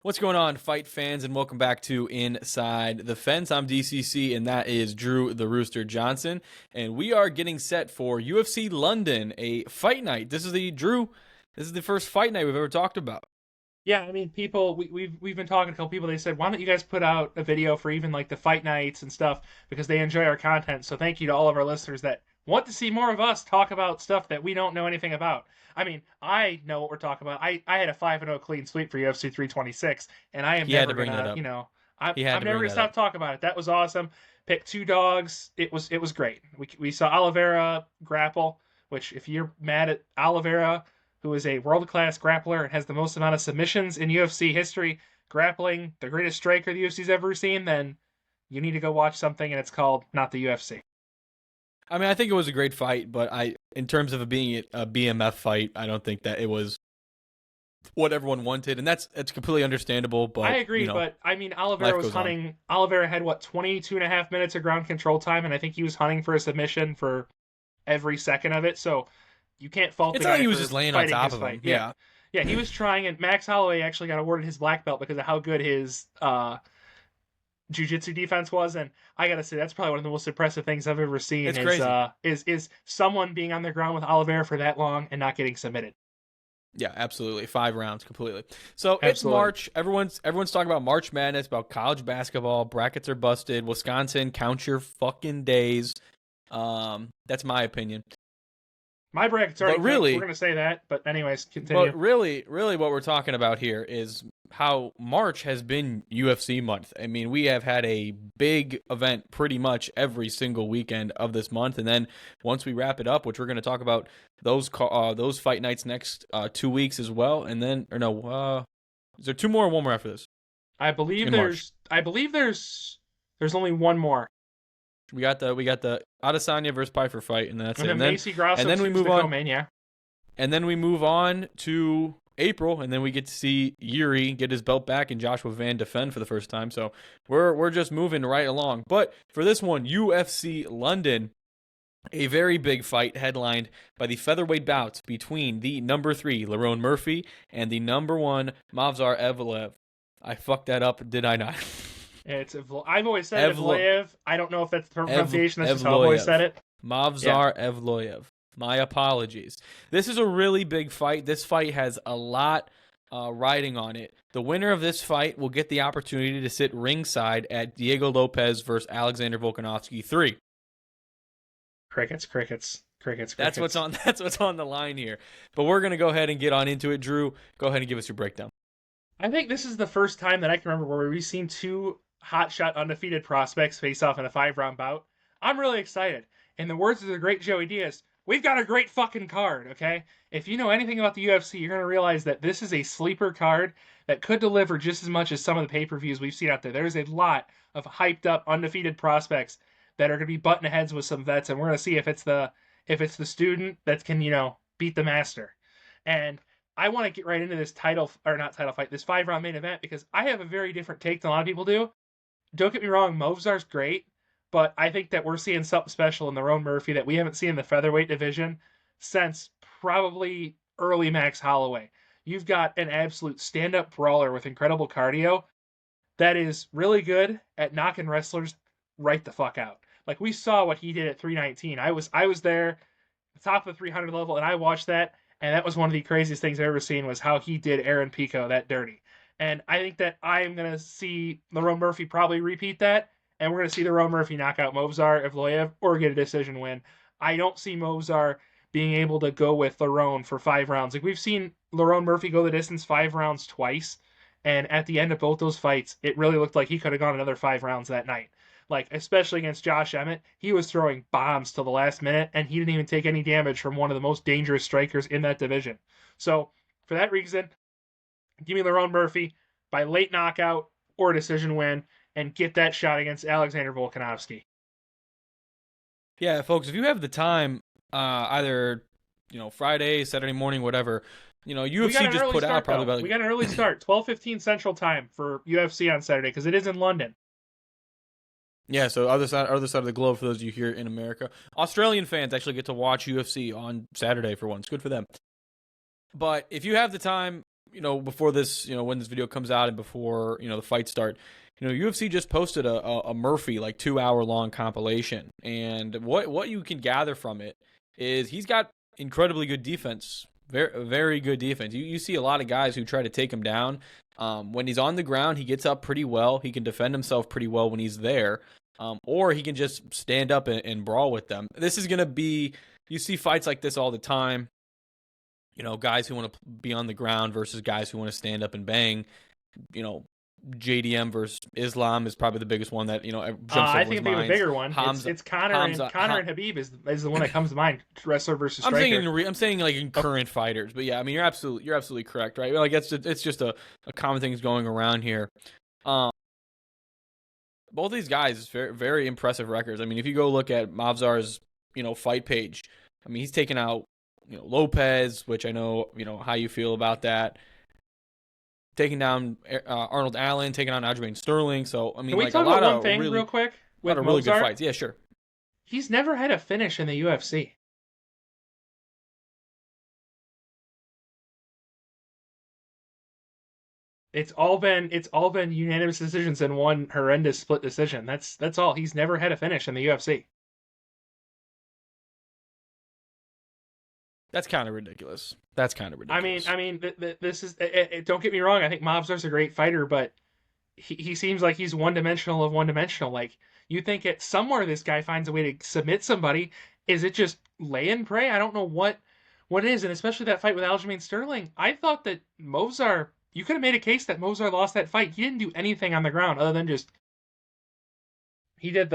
What's going on, fight fans, and welcome back to Inside the Fence. I'm DCC, and that is Drew the Rooster Johnson, and we are getting set for UFC London, a fight night. This is the first fight night we've ever talked about. Yeah, I mean, people, we've been talking to a couple people. They said, why don't you guys put out a video for even like the fight nights and stuff because they enjoy our content. So thank you to all of our listeners that want to see more of us talk about stuff that we don't know anything about. I mean, I know what we're talking about. I had a 5-0 clean sweep for UFC 326, and I am He had never to bring that gonna, up. I'm He had I'm to never bring gonna that up. stop talking about it. That was awesome. Picked two dogs. It was great. We saw Oliveira grapple, which if you're mad at Oliveira, who is a world class grappler and has the most amount of submissions in UFC history, grappling, the greatest striker the UFC's ever seen, then you need to go watch something, and it's called Not the UFC. I mean, I think it was a great fight, but in terms of it being a BMF fight, I don't think that it was what everyone wanted, and that's completely understandable. I But agree, but I mean, Oliveira life was goes on. hunting. Oliveira had, what, 22 and a half minutes of ground control time, and I think he was hunting for a submission for every second of it, so you can't fault the It's not like guy he was for just laying on fighting top his of him. fight. Yeah. Yeah, Yeah, he was trying, and Max Holloway actually got awarded his black belt because of how good his jiu-jitsu defense was, and I gotta say that's probably one of the most impressive things I've ever seen it's is crazy. someone being on the ground with Oliveira for that long and not getting submitted. Yeah, absolutely. 5 rounds completely. So it's Absolutely. March. Everyone's talking about March Madness, about college basketball. Brackets are busted. Wisconsin, count your fucking days. That's my opinion. My bracket's already But cooked. We're really, gonna say that, but anyways, continue. but really, what we're talking about here is how March has been UFC month. I mean, we have had a big event pretty much every single weekend of this month, and then once we wrap it up, which we're going to talk about those fight nights next 2 weeks as well, and then or no, is there two more or one more after this I believe in March? there's only one more, We got the Adesanya versus Piper fight, and that's and it. then And then Macy and Grasso then we choose move the on co-main. Yeah, And then we move on to April, and then we get to see Yuri get his belt back and Joshua Van defend for the first time. So we're just moving right along. But for this one, UFC London, a very big fight headlined by the featherweight bouts between the number 3 Lerone Murphy and the number 1 Mavzar Evloev. I fucked that up, did I not? I've always said Evlo Evloev. I don't know if that's the Ev pronunciation. That's just how I've always said Evloev. it. Yeah, Mavzar Evloev. My apologies. This is a really big fight. This fight has a lot riding on it. The winner of this fight will get the opportunity to sit ringside at Diego Lopez versus Alexander Volkanovski 3. crickets, crickets, crickets, That's what's crickets. on that's what's on the line here. But we're going to go ahead and get on into it. Drew, go ahead and give us your breakdown. I think this is the first time that I can remember where we've seen two hotshot undefeated prospects face off in a 5 round bout. I'm really excited. In the words of the great Joey Diaz, we've got a great fucking card, okay? If you know anything about the UFC, you're going to realize that this is a sleeper card that could deliver just as much as some of the pay per views we've seen out there. There's a lot of hyped up undefeated prospects that are going to be butting heads with some vets, and we're going to see if it's the student that can beat the master. And I want to get right into this title or not title fight, this 5 round main event because I have a very different take than a lot of people do. Don't get me wrong, Movzar's great, but I think that we're seeing something special in the Roan Murphy that we haven't seen in the featherweight division since probably early Max Holloway. You've got an absolute stand-up brawler with incredible cardio that is really good at knocking wrestlers right the fuck out. Like we saw what he did at 319. I was there, the top of the 300 level, and I watched that, and that was one of the craziest things I've ever seen was how he did Aaron Pico that dirty. And I think that I am gonna see Lerone Murphy probably repeat that, and we're gonna see Lerone Murphy knock out Movzar Evloev or get a decision win. I don't see Movzar being able to go with Lerone for 5 rounds. Like we've seen Lerone Murphy go the distance 5 rounds twice, and at the end of both those fights, it really looked like he could have gone another 5 rounds that night. Like, especially against Josh Emmett, he was throwing bombs till the last minute, and he didn't even take any damage from one of the most dangerous strikers in that division. So, for that reason, give me Lerone Murphy by late knockout or decision win, and get that shot against Alexander Volkanovski. Yeah, folks, if you have the time, either Friday, Saturday morning, whatever, We got UFC an just early put out start probably though. about We got an early start, 12:15 Central Time for UFC on Saturday because it is in London. yeah. So other side of the globe for those of you here in America, Australian fans actually get to watch UFC on Saturday for once. Good for them. But if you have the time, before this, when this video comes out and before, the fights start, UFC just posted a Murphy like 2 hour long compilation. And what you can gather from it is he's got incredibly good defense, very, very good defense. You see a lot of guys who try to take him down. When he's on the ground, he gets up pretty well. He can defend himself pretty well when he's there. Or he can just stand up and brawl with them. This is going to be, you see fights like this all the time. Guys who want to be on the ground versus guys who want to stand up and bang. JDM versus Islam is probably the biggest one that, jumps over I think minds. A bigger one. It's Conor and Khabib is the one that comes to mind. Wrestler versus striker. I'm saying like in current fighters, but yeah, I mean you're absolutely correct, right? Like it's just a common thing going around here. Both these guys, very, very impressive records. I mean, if you go look at Mavzar's, fight page, I mean, he's taken out, Lopez, which I know, how you feel about that. Taking down Arnold Allen, taking on Aljamain Sterling. So, I mean, can we like talk a lot about one of thing really, real quick? With a lot of really good fights. Yeah, sure. He's never had a finish in the UFC. It's all been unanimous decisions and one horrendous split decision. That's all. He's never had a finish in the UFC. That's kind of ridiculous. I mean, this is. Don't get me wrong. I think Mobster's a great fighter, but he seems like he's one-dimensional of one-dimensional. Like, you think at somewhere this guy finds a way to submit somebody. Is it just lay and pray? I don't know what it is, and especially that fight with Aljamain Sterling. I thought that Movsar. You could have made a case that Movsar lost that fight. He didn't do anything on the ground other than just. He did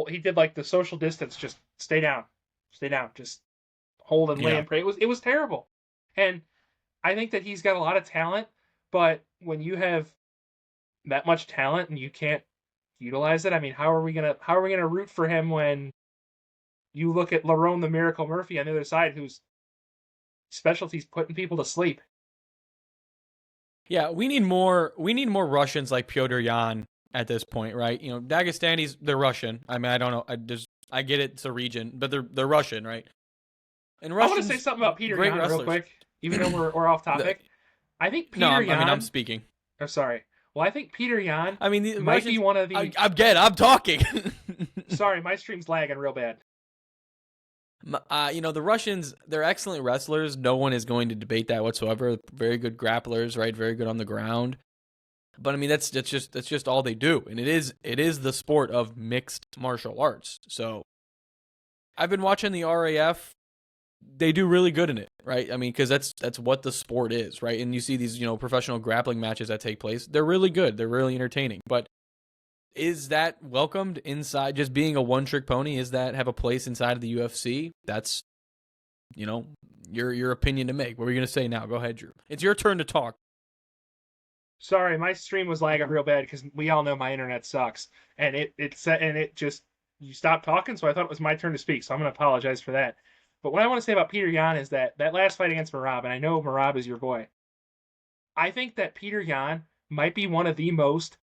he did like the social distance. Just stay down, just hold and lay and pray. It was terrible. And I think that he's got a lot of talent, but when you have that much talent and you can't utilize it, I mean, how are we gonna root for him when you look at Lerone the Miracle Murphy on the other side, whose specialty's putting people to sleep? Yeah, we need more Russians like Pyotr Yan at this point, right? Dagestanis, they're Russian. I mean, I don't know. I get it, it's a region, but they're Russian, right? And Russians, I want to say something about Peter Yan real quick, even though we're off topic. I think Peter Yan. I mean, I'm speaking. Oh, sorry. Well, I think Peter Yan. I mean, might be one of the. I'm talking. Sorry, my stream's lagging real bad. The Russians, they're excellent wrestlers. No one is going to debate that whatsoever. Very good grapplers, right? Very good on the ground. But I mean, that's just all they do, and it is the sport of mixed martial arts. So, I've been watching the RAF. They do really good in it, right? I mean, because that's what the sport is, right? And you see these, professional grappling matches that take place. They're really good. They're really entertaining. But is that welcomed inside? Just being a one-trick pony, is that have a place inside of the UFC? That's, your opinion to make. What are you going to say now? Go ahead, Drew. It's your turn to talk. Sorry, my stream was lagging real bad because we all know my internet sucks, and it just you stopped talking, so I thought it was my turn to speak. So I'm going to apologize for that. But what I want to say about Peter Yan is that last fight against Merab, and I know Merab is your boy, I think that Peter Yan might be one of the most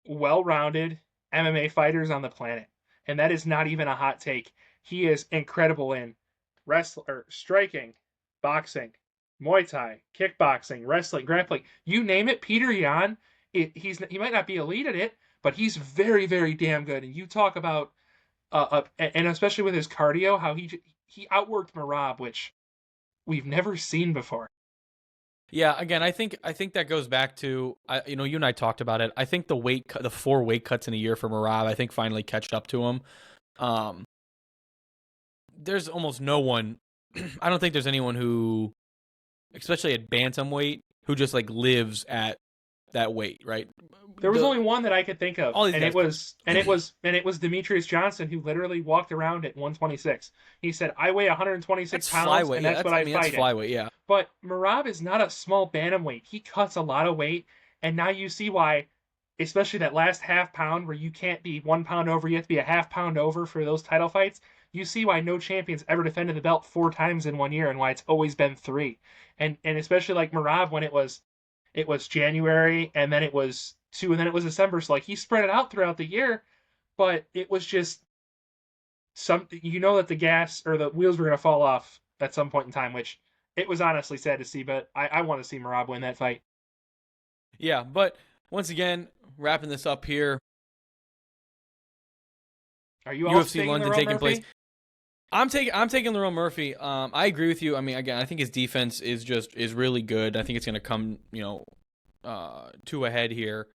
well-rounded MMA fighters on the planet. And that is not even a hot take. He is incredible in striking, boxing, Muay Thai, kickboxing, wrestling, grappling. You name it, Peter Yan, he might not be elite at it, but he's very, very damn good. And you talk about, and especially with his cardio, how he outworked Merab, which we've never seen before. Yeah, again, I think that goes back to, you and I talked about it. I think the 4 weight cuts in a year for Merab, I think finally catched up to him. There's almost no one, I don't think there's anyone who, especially at bantamweight, who just like lives at that weight, right? There was only one that I could think of, and it was Demetrius Johnson, who literally walked around at 126. He said, "I weigh 126 pounds, flyweight. and that's what I fight." That's flyweight, yeah. But Merab is not a small bantamweight. He cuts a lot of weight, and now you see why, especially that last half pound where you can't be 1 pound over, you have to be a half pound over for those title fights. You see why no champion's ever defended the belt 4 times in 1 year, and why it's always been 3. And especially like Merab, when it was January, and then it was 2, and then it was December. So like he spread it out throughout the year, but it was just something, that the gas or the wheels were going to fall off at some point in time, which It was honestly sad to see, but I want to see Merab win that fight. Yeah, but once again, wrapping this up here, Are you also UFC taking London Lerone taking Murphy? place. I'm taking Lerone Murphy. I agree with you. I mean, again, I think his defense is really good. I think it's going to come, to a head here.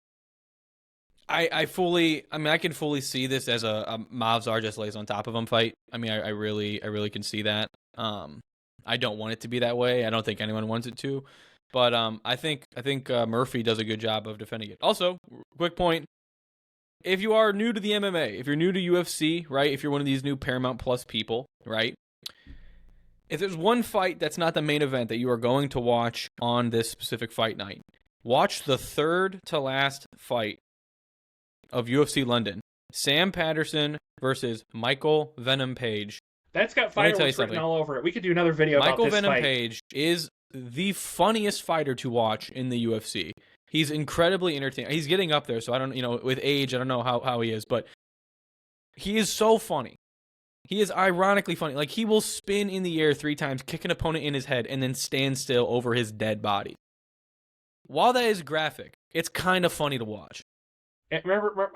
I can fully see this as a Mavzar just lays on top of him fight. I mean, I really can see that. I don't want it to be that way. I don't think anyone wants it to, but I think Murphy does a good job of defending it. Also, quick point: if you are new to the MMA, if you're new to UFC, right? If you're one of these new Paramount Plus people, right? If there's one fight that's not the main event that you are going to watch on this specific fight night, watch the third to last fight of UFC London. Sam Patterson versus Michael Venom Page. That's got fireworks written all over it. We could do another video about this Michael Venom fight. Page is the funniest fighter to watch in the UFC. He's incredibly entertaining. He's getting up there, so I don't, with age, I don't know how he is, but he is so funny. He is ironically funny. Like, he will spin in the air 3 times, kick an opponent in his head, and then stand still over his dead body. While that is graphic, it's kind of funny to watch. I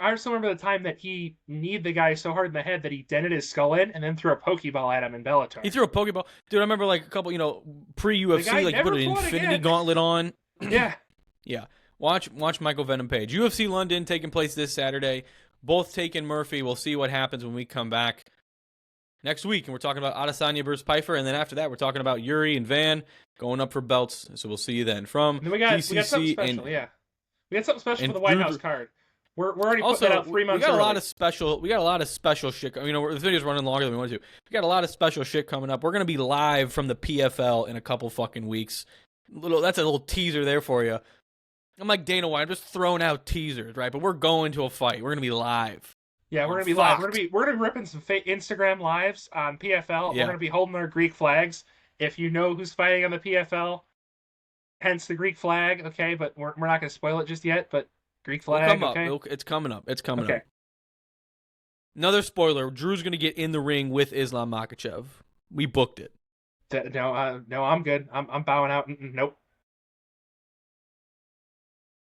also remember the time that he kneed the guy so hard in the head that he dented his skull in and then threw a Pokeball at him in Bellator. He threw a Pokeball. Dude, I remember like a couple, pre-UFC, like you put an Infinity Gauntlet on. Yeah. Yeah. Watch Michael Venom Page. UFC London taking place this Saturday. Both taking Murphy. We'll see what happens when we come back next week. And we're talking about Adesanya versus Pfeiffer. And then after that, we're talking about Yuri and Van going up for belts. So we'll see you then. From we got something special, yeah. We got something special for the White House card. We're already putting that out 3 months early. We got a lot of special shit. The video's running longer than we wanted to. We got a lot of special shit coming up. We're going to be live from the PFL in a couple fucking weeks. That's a little teaser there for you. I'm like Dana White. I'm just throwing out teasers, right? But we're going to a fight. We're going to be live. Yeah, we're going to be live. We're going to be ripping some Instagram lives on PFL. Yeah. We're going to be holding our Greek flags. If you know who's fighting on the PFL, hence the Greek flag, okay? But we're not going to spoil it just yet, but Greek flag, okay? It's coming up. It's coming up. Another spoiler. Drew's going to get in the ring with Islam Makhachev. We booked it. No, I'm good. I'm bowing out. Nope.